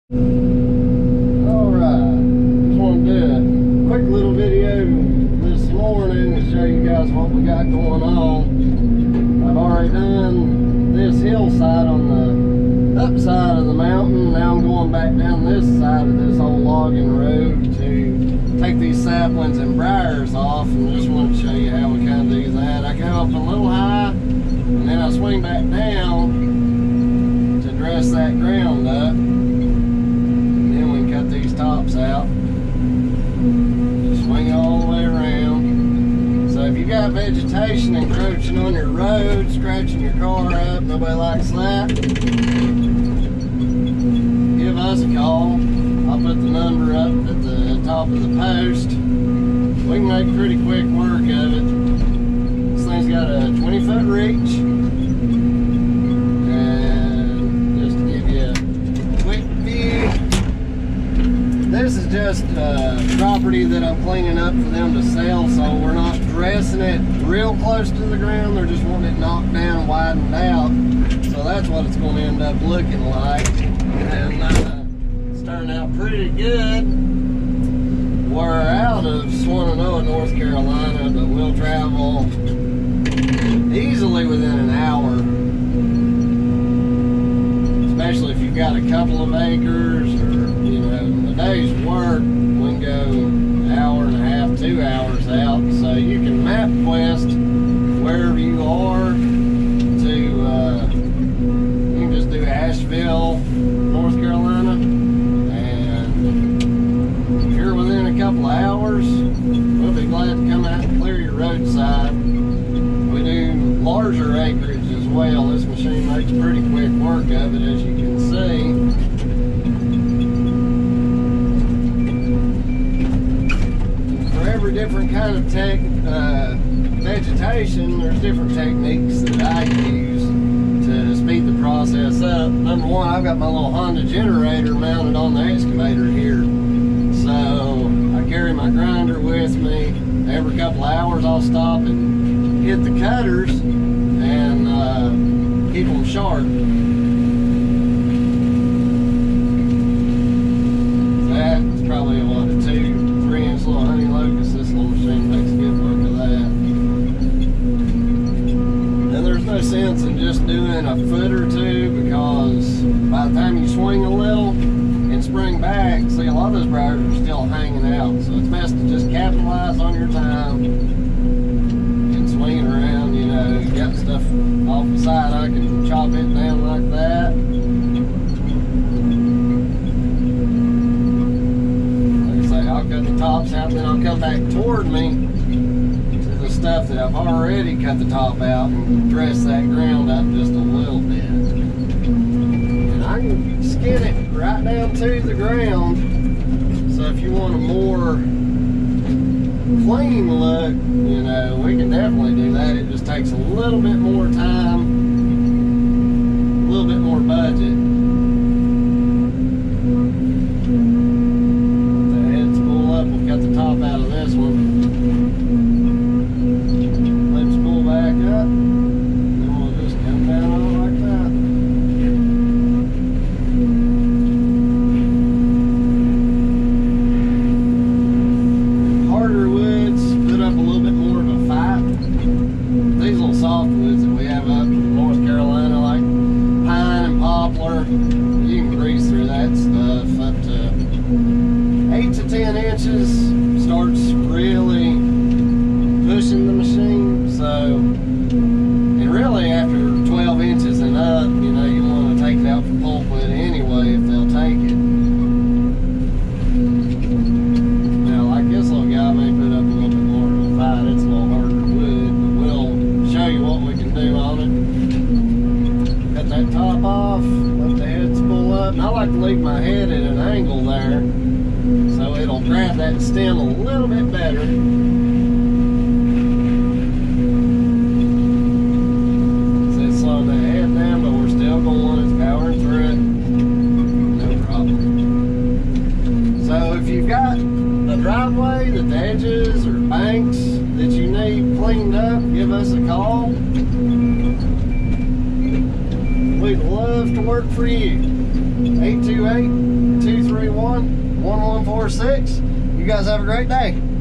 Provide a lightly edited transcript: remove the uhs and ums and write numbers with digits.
Alright, just want to do a quick little video this morning to show you guys what we got going on. I've already done this hillside on the upside of the mountain. Now I'm going back down this side of this old logging road to take these saplings and briars off, and just want to show you how we kind of do that. I go up a little high and then I swing back down to dress that ground up. Cut these tops out, just swing it all the way around. So if you got vegetation encroaching on your road, scratching your car up, nobody likes that, give us a call. I'll put the number up at the top of the post. We can make pretty quick work of it. This thing's got a 20-foot reach. This is just property that I'm cleaning up for them to sell, so we're not dressing it real close to the ground. They're just wanting it knocked down and widened out. So that's what it's going to end up looking like. And it's turned out pretty good. We're out of Swannanoa, North Carolina, but we'll travel easily within an hour. Especially if you've got a couple of acres, or you know, a day's work, we can go an hour and a half, 2 hours out. So you can map quest wherever you are to, you can just do Asheville, North Carolina, and if you're within a couple of hours, we'll be glad to come out and clear your roadside. We do larger acreage as well. This machine makes pretty quick work of it, as you can see. Different kind of vegetation, there's different techniques that I use to speed the process up. Number one, I've got my little Honda generator mounted on the excavator here, so I carry my grinder with me. Every couple of hours I'll stop and hit the cutters and keep them sharp. That's probably what, a 2-3 inch little honey locust. This little machine makes good work of that. And there's no sense in just doing a foot or two, because by the time you swing a little and spring back, see, a lot of those briars are still hanging out. So it's best to just capitalize on your time and swing it around. You know, you got stuff off the side, I can chop it down like that. I'll cut the tops out, then I'll come back toward me to the stuff that I've already cut the top out and dress that ground up just a little bit. And I can skin it right down to the ground. So if you want a more clean look, you know, we can definitely do that. It just takes a little bit more time, a little bit more budget. Got the top out of this one. Let's pull back up. Then we'll just come down on it like that. Harder woods put up a little bit more of a fight. These little soft woods that we have up in North Carolina, like pine and poplar, you can breeze through that stuff up to 8 to 10 inches, starts really pushing the machine. So, and really after 12 inches and up, you know, you want to take it out for pulpwood anyway if they'll take it. Now, like this little guy may put up a little bit more of a fight. It's a little harder wood, but we'll show you what we can do on it. Cut that top off, let the heads pull up. And I like to leave my head at an angle there, so it'll grab that stem a little bit better. So it's slowing the head down, but we're still going. It's powering through it. No problem. So if you've got a driveway, the edges or banks that you need cleaned up, give us a call. We'd love to work for you. 828 651-1146. You guys have a great day.